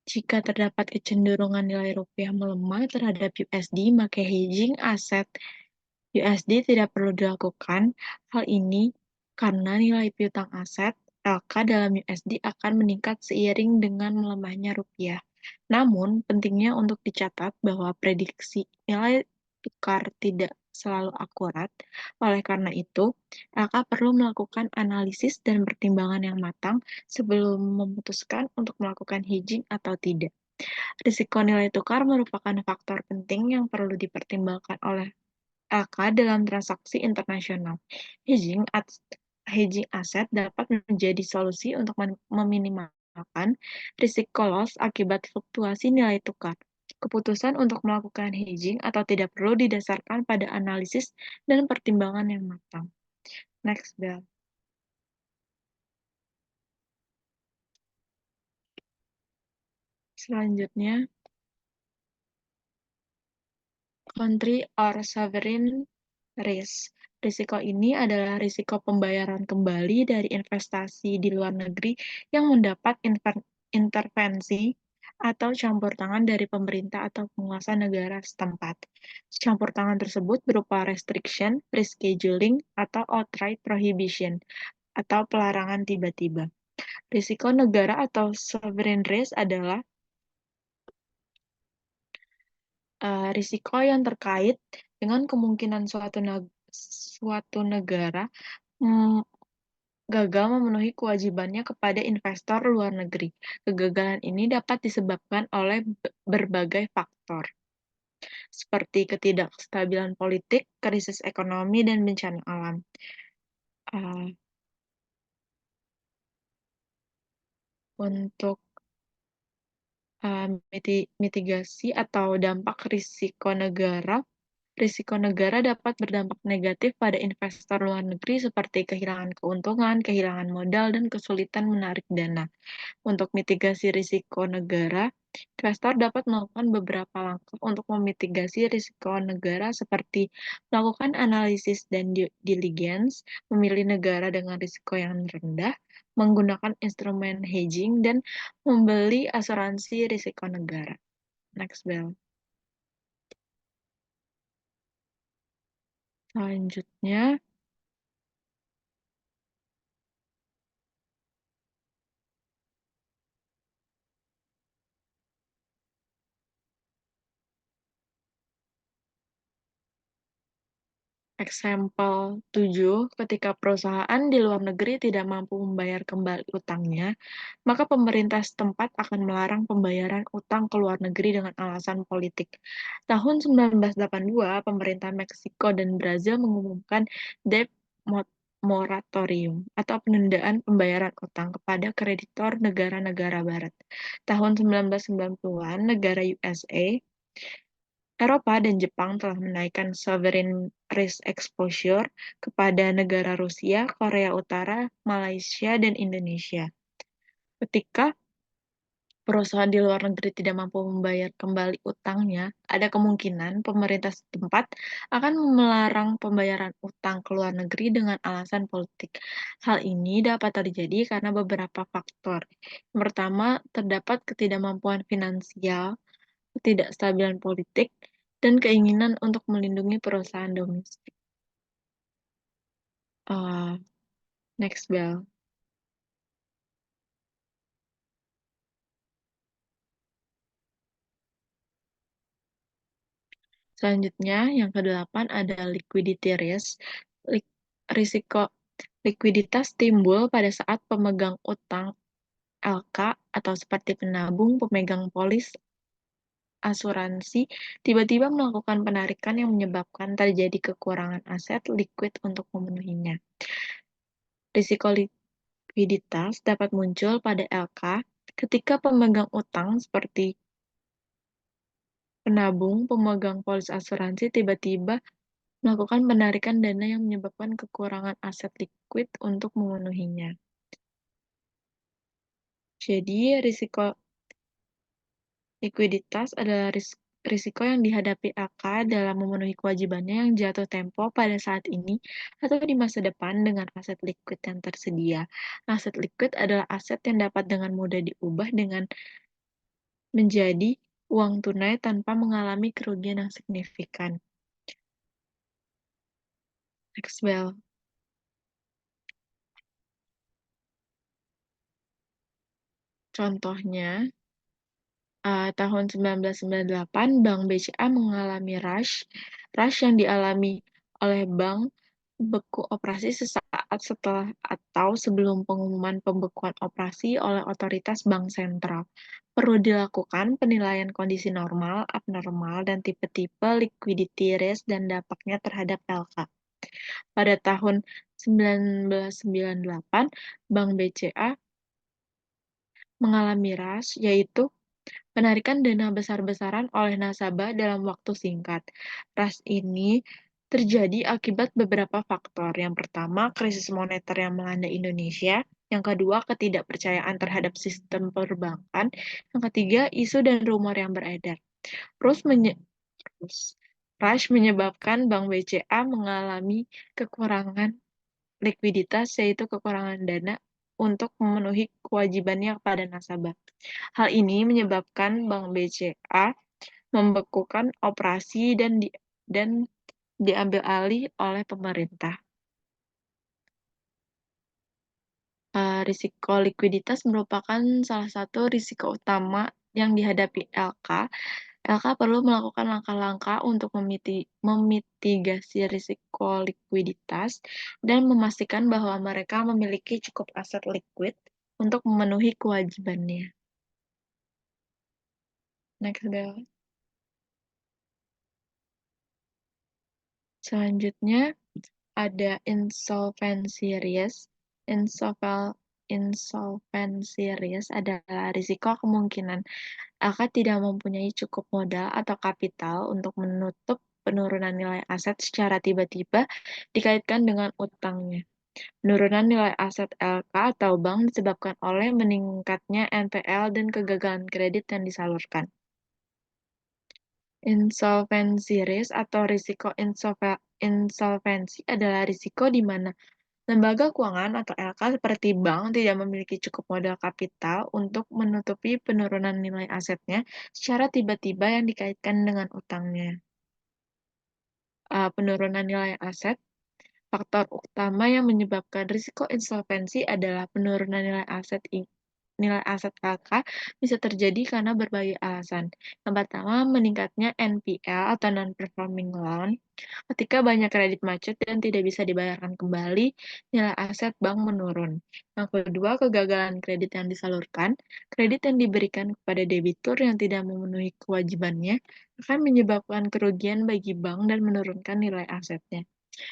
jika terdapat kecenderungan nilai rupiah melemah terhadap USD, maka hedging aset USD tidak perlu dilakukan. Hal ini karena nilai piutang aset LK dalam USD akan meningkat seiring dengan melemahnya rupiah. Namun, pentingnya untuk dicatat bahwa prediksi nilai tukar tidak selalu akurat. Oleh karena itu, LK perlu melakukan analisis dan pertimbangan yang matang sebelum memutuskan untuk melakukan hedging atau tidak. Risiko nilai tukar merupakan faktor penting yang perlu dipertimbangkan oleh LK dalam transaksi internasional. Hedging aset dapat menjadi solusi untuk meminimalkan risiko loss akibat fluktuasi nilai tukar. Keputusan untuk melakukan hedging atau tidak perlu didasarkan pada analisis dan pertimbangan yang matang. Next, Bel. Selanjutnya, country or sovereign risk. Risiko ini adalah risiko pembayaran kembali dari investasi di luar negeri yang mendapat intervensi atau campur tangan dari pemerintah atau penguasa negara setempat. Campur tangan tersebut berupa restriction, rescheduling, atau outright prohibition, atau pelarangan tiba-tiba. Risiko negara atau sovereign risk adalah risiko yang terkait dengan kemungkinan suatu negara gagal memenuhi kewajibannya kepada investor luar negeri. Kegagalan ini dapat disebabkan oleh berbagai faktor, seperti ketidakstabilan politik, krisis ekonomi, dan bencana alam. Untuk mitigasi atau dampak risiko negara dapat berdampak negatif pada investor luar negeri seperti kehilangan keuntungan, kehilangan modal, dan kesulitan menarik dana. Untuk mitigasi risiko negara, investor dapat melakukan beberapa langkah untuk memitigasi risiko negara seperti melakukan analisis dan due diligence, memilih negara dengan risiko yang rendah, menggunakan instrumen hedging, dan membeli asuransi risiko negara. Next, Bel. Selanjutnya, Example 7, ketika perusahaan di luar negeri tidak mampu membayar kembali utangnya, maka pemerintah setempat akan melarang pembayaran utang ke luar negeri dengan alasan politik. Tahun 1982, pemerintah Meksiko dan Brazil mengumumkan debt moratorium atau penundaan pembayaran utang kepada kreditor negara-negara barat. Tahun 1990-an, negara USA, Eropa dan Jepang telah menaikkan sovereign risk exposure kepada negara Rusia, Korea Utara, Malaysia, dan Indonesia. Ketika perusahaan di luar negeri tidak mampu membayar kembali utangnya, ada kemungkinan pemerintah setempat akan melarang pembayaran utang ke luar negeri dengan alasan politik. Hal ini dapat terjadi karena beberapa faktor. Yang pertama, terdapat ketidakmampuan finansial, ketidakstabilan politik, dan keinginan untuk melindungi perusahaan domestik. Next, Bel. Selanjutnya, yang kedelapan ada liquidity risk. Risiko likuiditas timbul pada saat pemegang utang LK atau seperti penabung, pemegang polis, asuransi, tiba-tiba melakukan penarikan yang menyebabkan terjadi kekurangan aset liquid untuk memenuhinya. Risiko likuiditas dapat muncul pada LK ketika pemegang utang seperti penabung, pemegang polis asuransi tiba-tiba melakukan penarikan dana yang menyebabkan kekurangan aset liquid untuk memenuhinya. Jadi, risiko likuiditas adalah risiko yang dihadapi AK dalam memenuhi kewajibannya yang jatuh tempo pada saat ini atau di masa depan dengan aset liquid yang tersedia. Aset liquid adalah aset yang dapat dengan mudah diubah dengan menjadi uang tunai tanpa mengalami kerugian yang signifikan. Next, Bel. Contohnya, tahun 1998, Bank BCA mengalami rush yang dialami oleh bank beku operasi sesaat setelah atau sebelum pengumuman pembekuan operasi oleh otoritas bank sentral. Perlu dilakukan penilaian kondisi normal, abnormal, dan tipe-tipe liquidity risk dan dampaknya terhadap LK. Pada tahun 1998, Bank BCA mengalami rush, yaitu penarikan dana besar-besaran oleh nasabah dalam waktu singkat. Rush ini terjadi akibat beberapa faktor. Yang pertama, krisis moneter yang melanda Indonesia. Yang kedua, ketidakpercayaan terhadap sistem perbankan. Yang ketiga, isu dan rumor yang beredar. Terus, rush menyebabkan Bank BCA mengalami kekurangan likuiditas, yaitu kekurangan dana untuk memenuhi kewajibannya kepada nasabah. Hal ini menyebabkan Bank BCA membekukan operasi dan diambil alih oleh pemerintah. Risiko likuiditas merupakan salah satu risiko utama yang dihadapi LK. LK perlu melakukan langkah-langkah untuk memitigasi risiko likuiditas dan memastikan bahwa mereka memiliki cukup aset likuid untuk memenuhi kewajibannya. Next, Bel. Selanjutnya ada insolvency risk. Insolvency risk adalah risiko kemungkinan akan tidak mempunyai cukup modal atau kapital untuk menutup penurunan nilai aset secara tiba-tiba dikaitkan dengan utangnya. Penurunan nilai aset LK atau bank disebabkan oleh meningkatnya NPL dan kegagalan kredit yang disalurkan. Insolvency risk atau risiko insolvensi adalah risiko di mana lembaga keuangan atau LK seperti bank tidak memiliki cukup modal kapital untuk menutupi penurunan nilai asetnya secara tiba-tiba yang dikaitkan dengan utangnya. Penurunan nilai aset, faktor utama yang menyebabkan risiko insolvensi adalah penurunan nilai aset LK bisa terjadi karena berbagai alasan. Yang pertama, meningkatnya NPL atau non-performing loan. Ketika banyak kredit macet dan tidak bisa dibayarkan kembali, nilai aset bank menurun. Yang kedua, kegagalan kredit yang disalurkan. Kredit yang diberikan kepada debitur yang tidak memenuhi kewajibannya akan menyebabkan kerugian bagi bank dan menurunkan nilai asetnya.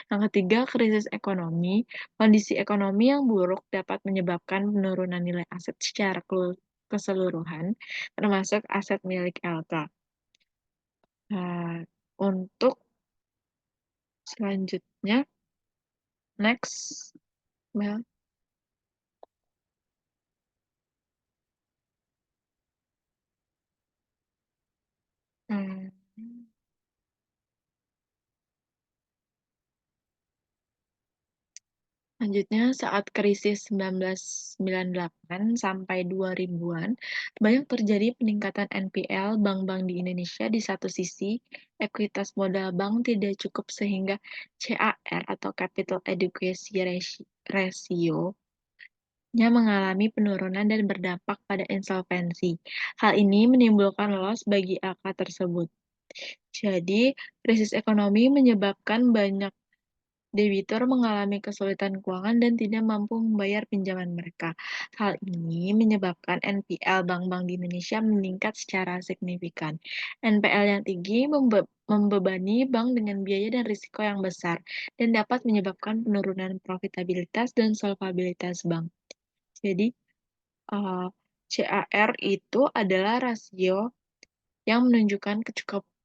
Yang ketiga, krisis ekonomi. Kondisi ekonomi yang buruk dapat menyebabkan penurunan nilai aset secara keseluruhan, termasuk aset milik LK. Untuk selanjutnya, next, Mel. Hmm. Selanjutnya, saat krisis 1998 sampai 2000-an, banyak terjadi peningkatan NPL bank-bank di Indonesia. Di satu sisi, ekuitas modal bank tidak cukup sehingga CAR atau Capital Adequacy Ratio-nya mengalami penurunan dan berdampak pada insolvensi. Hal ini menimbulkan loss bagi LK tersebut. Jadi, krisis ekonomi menyebabkan banyak debitur mengalami kesulitan keuangan dan tidak mampu membayar pinjaman mereka. Hal ini menyebabkan NPL bank-bank di Indonesia meningkat secara signifikan. NPL yang tinggi membebani bank dengan biaya dan risiko yang besar dan dapat menyebabkan penurunan profitabilitas dan solvabilitas bank. Jadi, CAR itu adalah rasio yang menunjukkan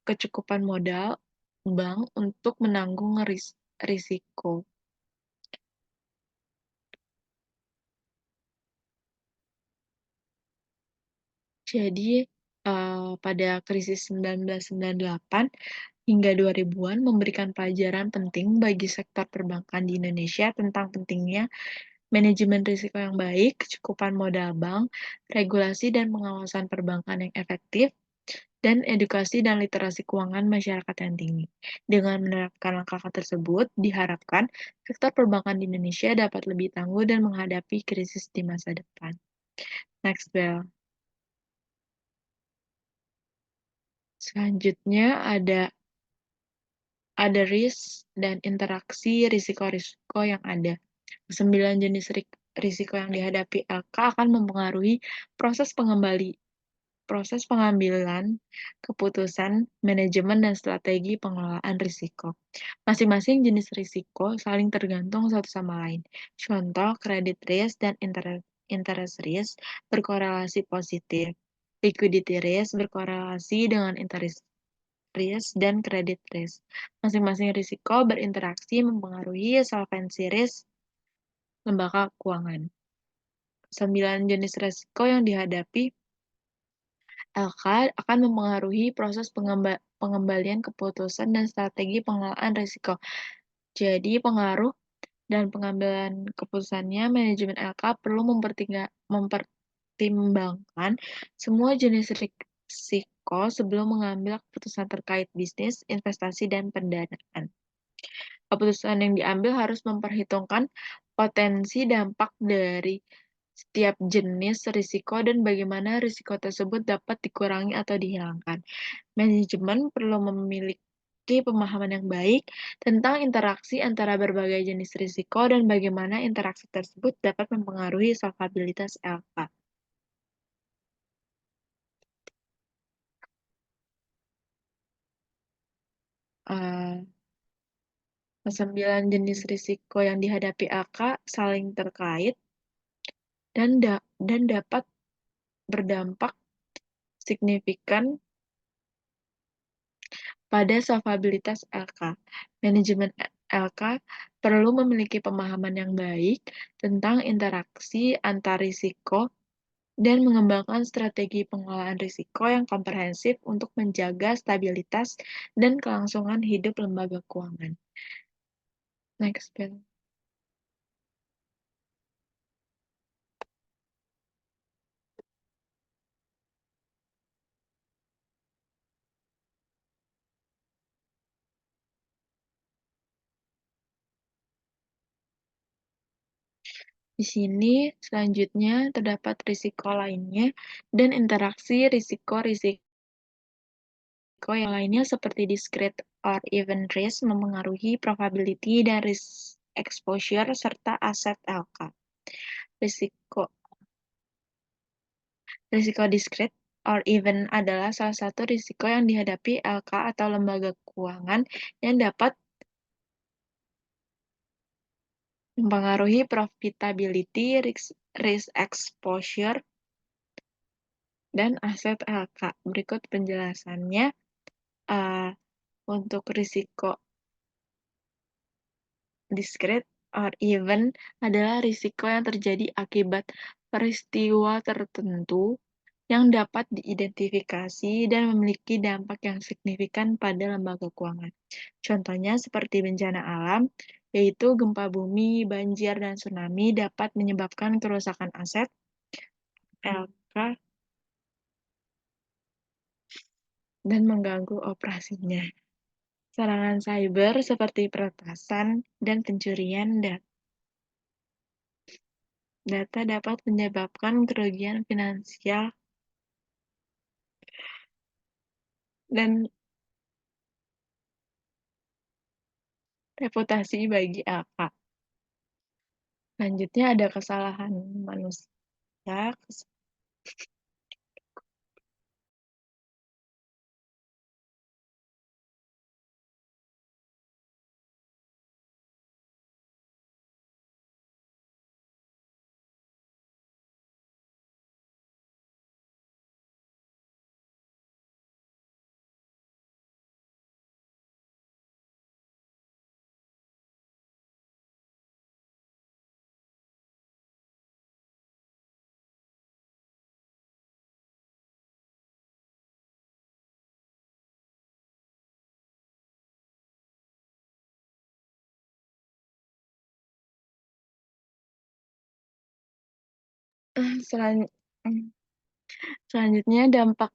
kecukupan modal bank untuk menanggung risiko. Jadi, pada krisis 1998 hingga 2000-an memberikan pelajaran penting bagi sektor perbankan di Indonesia tentang pentingnya manajemen risiko yang baik, kecukupan modal bank, regulasi dan pengawasan perbankan yang efektif, dan edukasi dan literasi keuangan masyarakat yang tinggi. Dengan menerapkan langkah tersebut, diharapkan sektor perbankan di Indonesia dapat lebih tangguh dan menghadapi krisis di masa depan. Next, Bel. Selanjutnya ada risk dan interaksi risiko-risiko yang ada. 9 jenis risiko yang dihadapi LK akan mempengaruhi proses pengambilan keputusan, manajemen, dan strategi pengelolaan risiko. Masing-masing jenis risiko saling tergantung satu sama lain. Contoh, credit risk dan interest risk berkorelasi positif. Liquidity risk berkorelasi dengan interest risk dan credit risk. Masing-masing risiko berinteraksi mempengaruhi solvency risk lembaga keuangan. 9 jenis risiko yang dihadapi LK akan mempengaruhi proses pengembalian keputusan dan strategi pengelolaan risiko. Jadi, pengaruh dan pengambilan keputusannya, manajemen LK perlu mempertimbangkan semua jenis risiko sebelum mengambil keputusan terkait bisnis, investasi, dan pendanaan. Keputusan yang diambil harus memperhitungkan potensi dampak dari setiap jenis risiko dan bagaimana risiko tersebut dapat dikurangi atau dihilangkan. Manajemen perlu memiliki pemahaman yang baik tentang interaksi antara berbagai jenis risiko dan bagaimana interaksi tersebut dapat mempengaruhi solvabilitas LK. Uh, 9 jenis risiko yang dihadapi LK saling terkait dan dapat berdampak signifikan pada solvabilitas LK. Manajemen LK perlu memiliki pemahaman yang baik tentang interaksi antar risiko dan mengembangkan strategi pengelolaan risiko yang komprehensif untuk menjaga stabilitas dan kelangsungan hidup lembaga keuangan. Next, Bill. Di sini selanjutnya terdapat risiko lainnya dan interaksi risiko-risiko yang lainnya seperti discrete or event risk mempengaruhi probability dan risk exposure serta aset LK. Risiko discrete or event adalah salah satu risiko yang dihadapi LK atau lembaga keuangan yang dapat mempengaruhi profitability, risk exposure, dan aset LK. Berikut penjelasannya. Untuk risiko discrete or event adalah risiko yang terjadi akibat peristiwa tertentu yang dapat diidentifikasi dan memiliki dampak yang signifikan pada lembaga keuangan. Contohnya seperti bencana alam, yaitu gempa bumi, banjir, dan tsunami dapat menyebabkan kerusakan aset LK dan mengganggu operasinya. Serangan cyber seperti peretasan dan pencurian data dapat menyebabkan kerugian finansial dan reputasi bagi LK. Selanjutnya ada kesalahan manusia. Selanjutnya dampak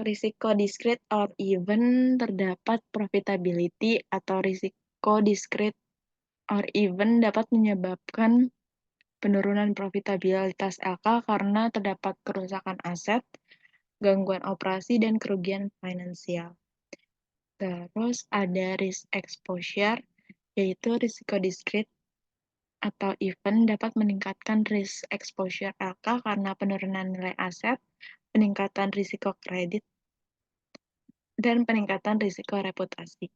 risiko discrete or event terdapat profitability atau risiko discrete or event dapat menyebabkan penurunan profitabilitas LK karena terdapat kerusakan aset, gangguan operasi, dan kerugian finansial. Terus ada risk exposure, yaitu risiko diskret atau event dapat meningkatkan risk exposure LK karena penurunan nilai aset, peningkatan risiko kredit, dan peningkatan risiko reputasi.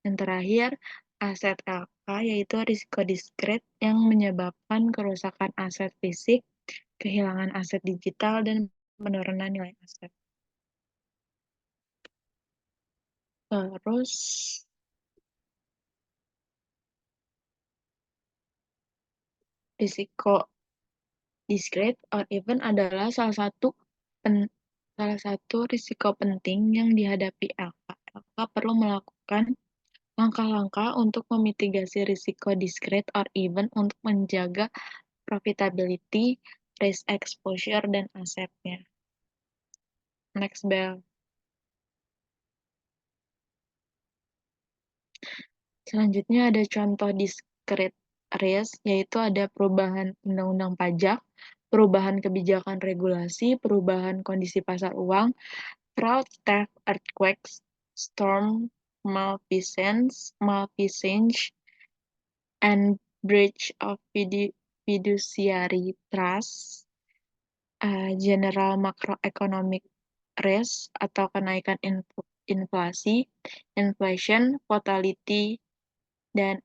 Yang terakhir, aset LK yaitu risiko diskret yang menyebabkan kerusakan aset fisik, kehilangan aset digital, dan penurunan nilai aset. Terus, risiko diskret or event adalah salah satu risiko penting yang dihadapi LK. LK perlu melakukan langkah-langkah untuk memitigasi risiko diskret or event untuk menjaga profitability, risk exposure, dan asetnya. Next, Bel. Selanjutnya ada contoh discrete risk, yaitu ada perubahan undang-undang pajak, perubahan kebijakan regulasi, perubahan kondisi pasar uang, fraud, theft, earthquakes, storm, malfeasance, and breach of fiduciary trust, general macroeconomic risk atau kenaikan inflasi, inflation, volatility, dan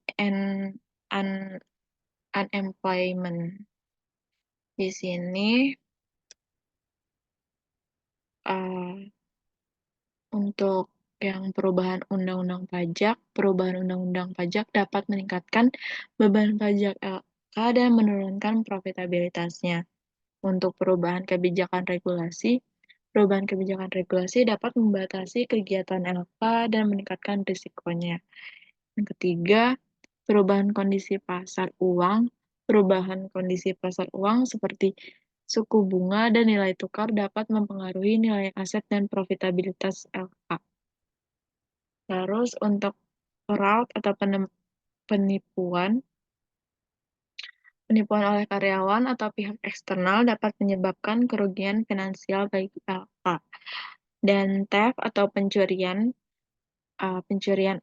unemployment. Di sini untuk yang perubahan undang-undang pajak dapat meningkatkan beban pajak LK dan menurunkan profitabilitasnya. Untuk perubahan kebijakan regulasi dapat membatasi kegiatan LK dan meningkatkan risikonya. Yang ketiga, perubahan kondisi pasar uang. Perubahan kondisi pasar uang seperti suku bunga dan nilai tukar dapat mempengaruhi nilai aset dan profitabilitas LK. Terus untuk fraud atau penipuan oleh karyawan atau pihak eksternal dapat menyebabkan kerugian finansial bagi LK. Dan theft atau pencurian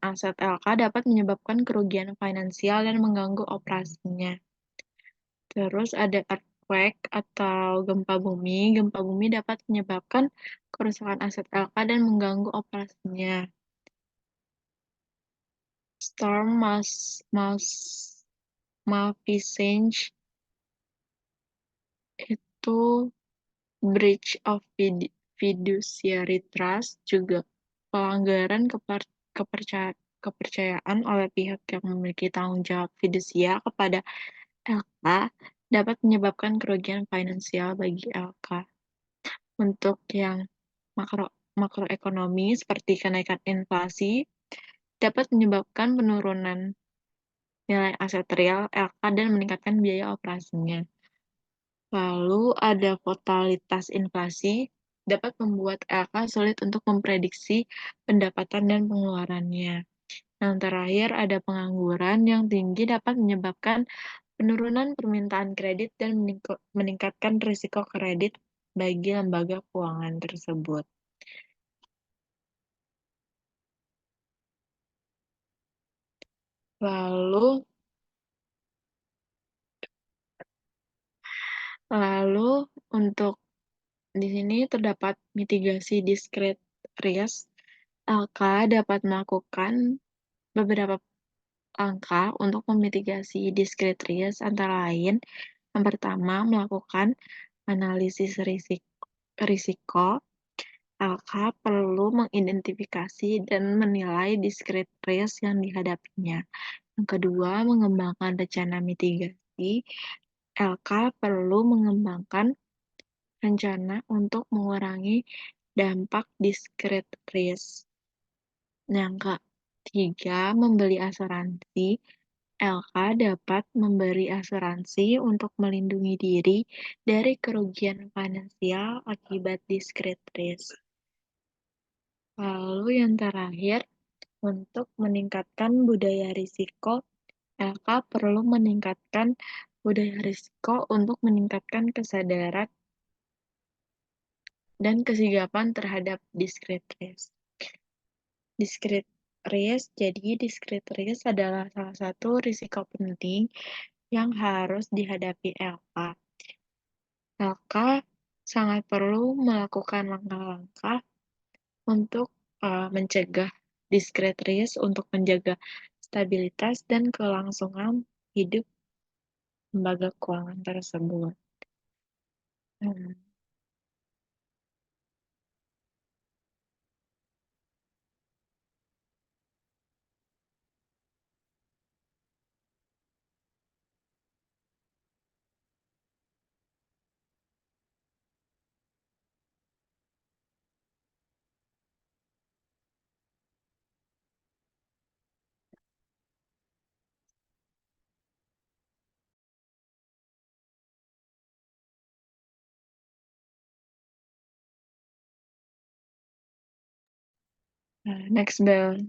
aset LK dapat menyebabkan kerugian finansial dan mengganggu operasinya. Terus ada earthquake atau gempa bumi. Gempa bumi dapat menyebabkan kerusakan aset LK dan mengganggu operasinya. Storm malfeasance itu breach of fiduciary trust, juga pelanggaran kepercayaan oleh pihak yang memiliki tanggung jawab fidusia kepada LK dapat menyebabkan kerugian finansial bagi LK. Untuk yang makroekonomi seperti kenaikan inflasi dapat menyebabkan penurunan nilai aset real LK dan meningkatkan biaya operasinya. Lalu ada volatilitas inflasi dapat membuat LK sulit untuk memprediksi pendapatan dan pengeluarannya. Yang terakhir ada pengangguran yang tinggi dapat menyebabkan penurunan permintaan kredit dan meningkatkan risiko kredit bagi lembaga keuangan tersebut. Lalu untuk di sini terdapat mitigasi discrete risk. LK dapat melakukan beberapa langkah untuk memitigasi discrete risk, antara lain yang pertama melakukan analisis risiko. LK perlu mengidentifikasi dan menilai discrete risk yang dihadapinya. Yang kedua, mengembangkan rencana mitigasi. LK perlu mengembangkan rencana untuk mengurangi dampak discrete risk. Yang ketiga, membeli asuransi. LK dapat memberi asuransi untuk melindungi diri dari kerugian finansial akibat discrete risk. Lalu yang terakhir, untuk meningkatkan budaya risiko, LK perlu meningkatkan budaya risiko untuk meningkatkan kesadaran dan kesigapan terhadap discrete risk. Discrete risk, jadi discrete risk adalah salah satu risiko penting yang harus dihadapi LK. LK sangat perlu melakukan langkah-langkah untuk mencegah discrete risk untuk menjaga stabilitas dan kelangsungan hidup lembaga keuangan tersebut. Hmm. Next Bel.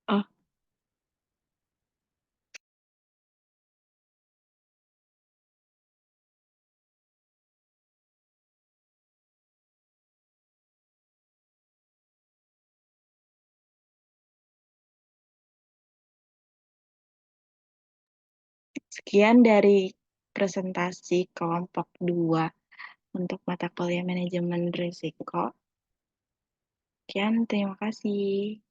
Oh, sekian dari presentasi kelompok 2 untuk mata kuliah manajemen risiko. Sekian, terima kasih.